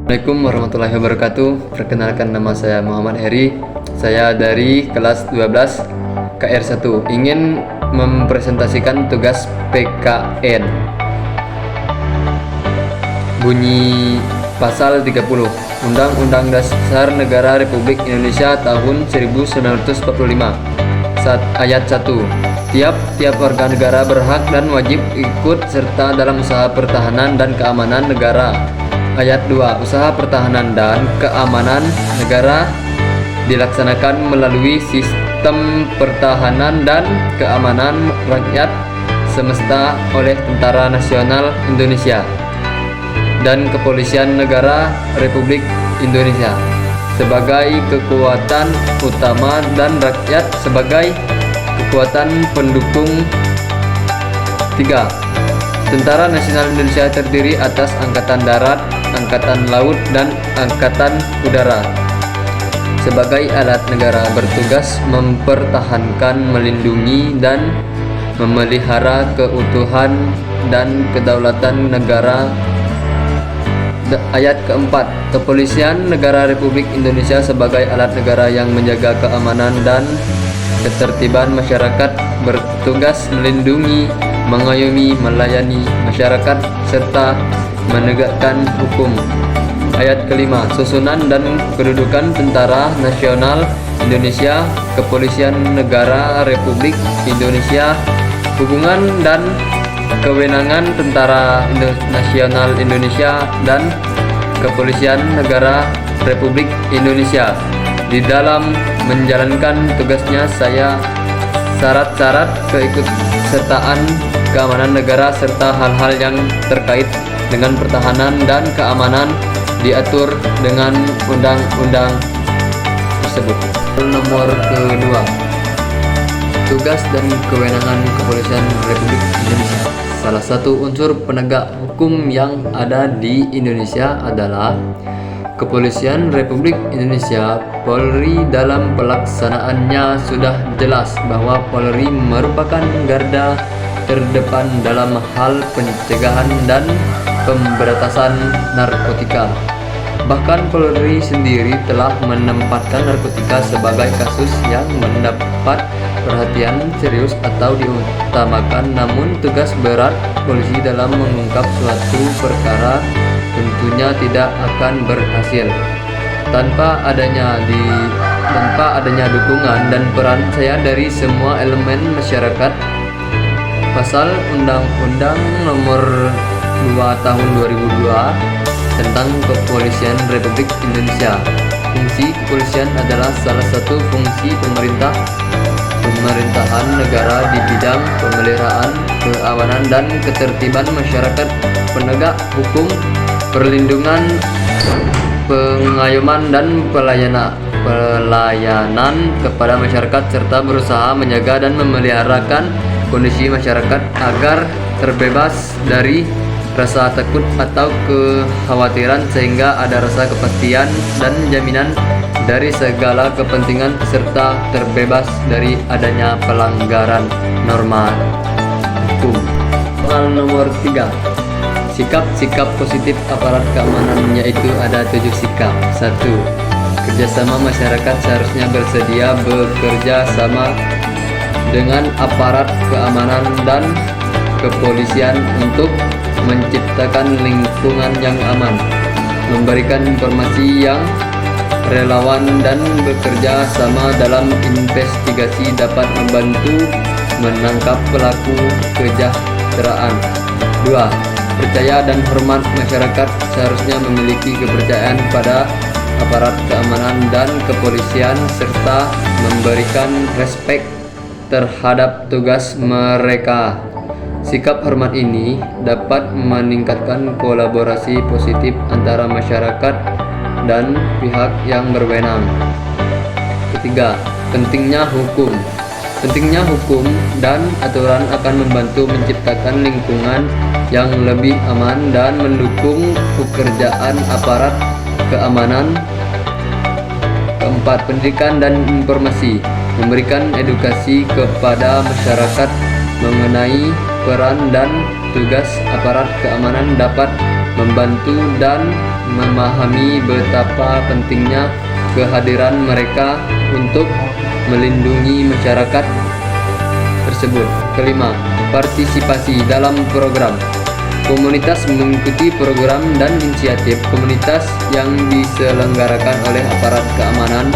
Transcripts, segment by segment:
Assalamualaikum warahmatullahi wabarakatuh. Perkenalkan, nama saya Muhammad Heri. Saya dari kelas 12 KR1. Ingin mempresentasikan tugas PKN. Bunyi pasal 30 Undang-Undang Dasar Negara Republik Indonesia tahun 1945. Ayat 1. Tiap warga negara berhak dan wajib ikut serta dalam usaha pertahanan dan keamanan negara. Ayat 2. Usaha pertahanan dan keamanan negara dilaksanakan melalui sistem pertahanan dan keamanan rakyat semesta oleh Tentara Nasional Indonesia dan Kepolisian Negara Republik Indonesia sebagai kekuatan utama dan rakyat sebagai kekuatan pendukung. 3. Tentara Nasional Indonesia terdiri atas Angkatan Darat, Angkatan Laut, dan Angkatan Udara. Sebagai alat negara bertugas mempertahankan, melindungi, dan memelihara keutuhan dan kedaulatan negara. Ayat keempat. Kepolisian Negara Republik Indonesia sebagai alat negara yang menjaga keamanan dan ketertiban masyarakat, bertugas melindungi, mengayomi, melayani masyarakat, serta menegakkan hukum. Ayat kelima. Susunan dan kedudukan Tentara Nasional Indonesia, Kepolisian Negara Republik Indonesia, hubungan dan kewenangan Tentara Nasional Indonesia dan Kepolisian Negara Republik Indonesia di dalam menjalankan tugasnya. Syarat-syarat keikutsertaan keamanan negara serta hal-hal yang terkait dengan pertahanan dan keamanan diatur dengan undang-undang tersebut. Nomor kedua, tugas dan kewenangan Kepolisian Republik Indonesia. Salah satu unsur penegak hukum yang ada di Indonesia adalah Kepolisian Republik Indonesia. Polri dalam pelaksanaannya sudah jelas bahwa Polri merupakan garda terdepan dalam hal pencegahan dan pemberantasan narkotika. Bahkan Polri sendiri telah menempatkan narkotika sebagai kasus yang mendapat perhatian serius atau diutamakan. Namun tugas berat polisi dalam mengungkap suatu perkara tentunya tidak akan berhasil tanpa adanya dukungan dan peran saya dari semua elemen masyarakat. Pasal Undang-Undang Nomor 2 Tahun 2002 tentang Kepolisian Republik Indonesia. Fungsi kepolisian adalah salah satu fungsi pemerintahan negara di bidang pemeliharaan, keamanan, dan ketertiban masyarakat, penegak hukum, perlindungan, pengayoman, dan pelayanan kepada masyarakat, serta berusaha menjaga dan memeliharakan kondisi masyarakat agar terbebas dari rasa takut atau kekhawatiran sehingga ada rasa kepastian dan jaminan dari segala kepentingan serta terbebas dari adanya pelanggaran norma hukum. Soal nomor 3. Sikap-sikap positif aparat keamanan, yaitu ada 7 sikap. 1. Kerjasama masyarakat seharusnya bersedia bekerja sama dengan aparat keamanan dan kepolisian untuk menciptakan lingkungan yang aman, memberikan informasi yang relawan, dan bekerja sama dalam investigasi dapat membantu menangkap pelaku kejahteraan. 2. Percaya dan hormat masyarakat seharusnya memiliki kepercayaan pada aparat keamanan dan kepolisian serta memberikan respek terhadap tugas mereka. Sikap hormat ini dapat meningkatkan kolaborasi positif antara masyarakat dan pihak yang berwenang. 3. Pentingnya hukum. Pentingnya hukum dan aturan akan membantu menciptakan lingkungan yang lebih aman dan mendukung pekerjaan aparat keamanan. 4. Pendidikan dan informasi. Memberikan edukasi kepada masyarakat mengenai peran dan tugas aparat keamanan dapat membantu dan memahami betapa pentingnya kehadiran mereka untuk melindungi masyarakat tersebut. Kelima, partisipasi dalam program. Komunitas mengikuti program dan inisiatif komunitas yang diselenggarakan oleh aparat keamanan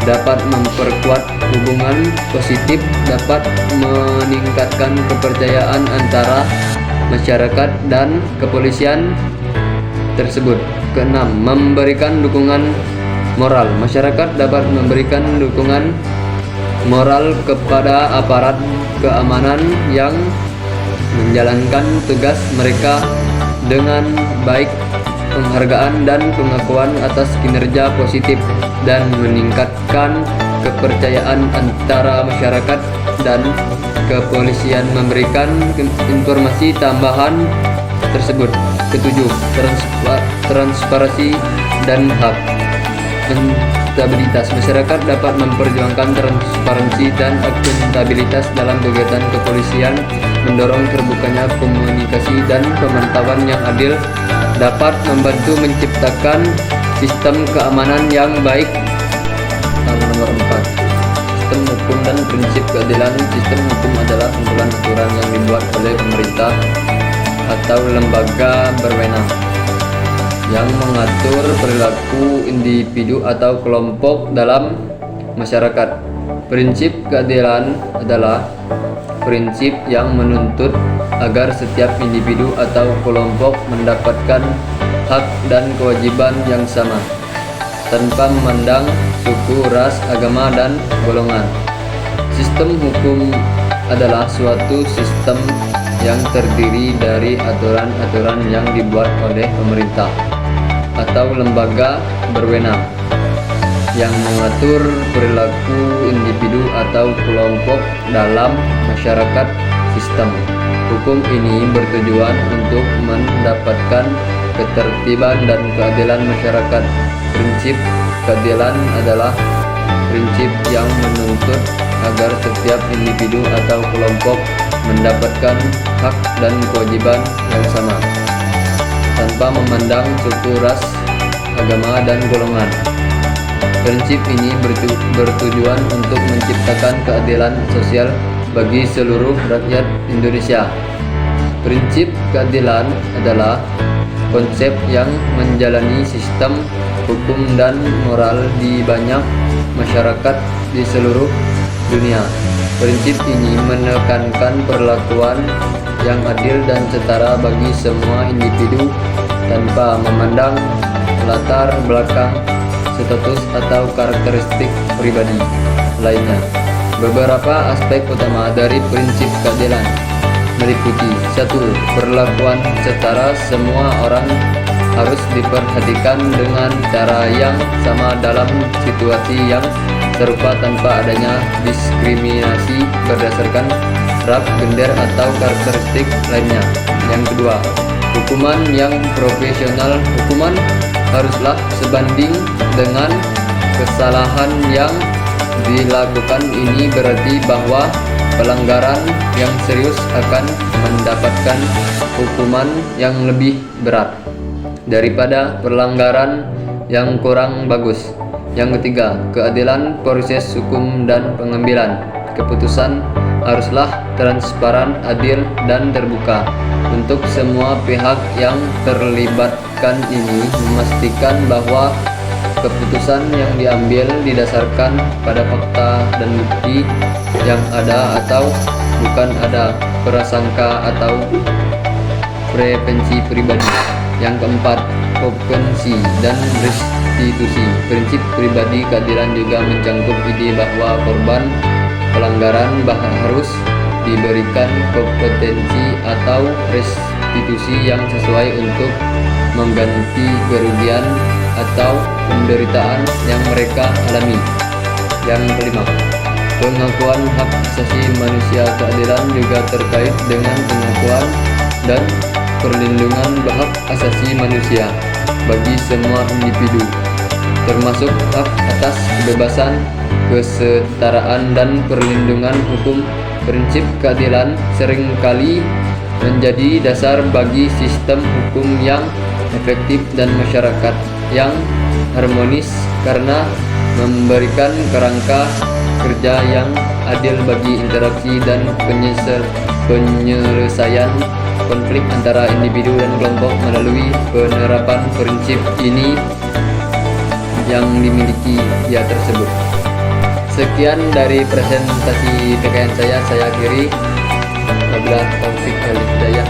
dapat memperkuat hubungan positif, dapat meningkatkan kepercayaan antara masyarakat dan kepolisian tersebut. Keenam, memberikan dukungan moral. Masyarakat dapat memberikan dukungan moral kepada aparat keamanan yang menjalankan tugas mereka dengan baik, penghargaan dan pengakuan atas kinerja positif, dan meningkatkan kepercayaan antara masyarakat dan kepolisian memberikan informasi tambahan tersebut. Ketujuh, transparansi dan hak. Akuntabilitas. Masyarakat dapat memperjuangkan transparansi dan akuntabilitas dalam kegiatan kepolisian, mendorong terbukanya komunikasi dan pemantauan yang adil, dapat membantu menciptakan sistem keamanan yang baik. Nomor 4, sistem hukum dan prinsip keadilan. Sistem hukum adalah kumpulan aturan yang dibuat oleh pemerintah atau lembaga berwenang yang mengatur perilaku individu atau kelompok dalam masyarakat. Prinsip keadilan adalah prinsip yang menuntut agar setiap individu atau kelompok mendapatkan hak dan kewajiban yang sama tanpa memandang suku, ras, agama, dan golongan. Sistem hukum adalah suatu sistem yang terdiri dari aturan-aturan yang dibuat oleh pemerintah atau lembaga berwenang yang mengatur perilaku individu atau kelompok dalam masyarakat. Sistem hukum ini bertujuan untuk mendapatkan ketertiban dan keadilan masyarakat. Prinsip keadilan adalah prinsip yang menuntut agar setiap individu atau kelompok mendapatkan hak dan kewajiban yang sama tanpa memandang suku, ras, agama, dan golongan. Prinsip ini bertujuan untuk menciptakan keadilan sosial bagi seluruh rakyat Indonesia. Prinsip keadilan adalah konsep yang menjalani sistem hukum dan moral di banyak masyarakat di seluruh dunia. Prinsip ini menekankan perlakuan yang adil dan setara bagi semua individu tanpa memandang latar belakang, status, atau karakteristik pribadi lainnya. Beberapa aspek utama dari prinsip keadilan meliputi: 1. Perlakuan setara. Semua orang harus diperhatikan dengan cara yang sama dalam situasi yang serupa tanpa adanya diskriminasi berdasarkan ras, gender, atau karakteristik lainnya. Yang kedua, hukuman yang profesional. Hukuman haruslah sebanding dengan kesalahan yang dilakukan. Ini berarti bahwa pelanggaran yang serius akan mendapatkan hukuman yang lebih berat daripada pelanggaran yang kurang bagus. Yang ketiga, keadilan proses hukum dan pengambilan keputusan haruslah transparan, adil, dan terbuka untuk semua pihak yang terlibatkan. Ini memastikan bahwa keputusan yang diambil didasarkan pada fakta dan bukti yang ada atau bukan ada prasangka atau preferensi pribadi. Yang keempat, kompensi dan restitusi. Prinsip pribadi keadilan juga mencakup ide bahwa korban pelanggaran harus diberikan kompensi atau restitusi yang sesuai untuk mengganti kerugian atau penderitaan yang mereka alami. Yang kelima, pengakuan hak asasi manusia. Keadilan juga terkait dengan pengakuan dan perlindungan hak asasi manusia bagi semua individu, termasuk hak atas kebebasan, kesetaraan, dan perlindungan hukum. Prinsip keadilan seringkali menjadi dasar bagi sistem hukum yang efektif dan masyarakat yang harmonis karena memberikan kerangka kerja yang adil bagi interaksi dan penyelesaian konflik antara individu dan kelompok melalui penerapan prinsip ini yang dimiliki dia tersebut. Sekian dari presentasi PKN saya akhiri. Wabillahi taufiq wal hidayah.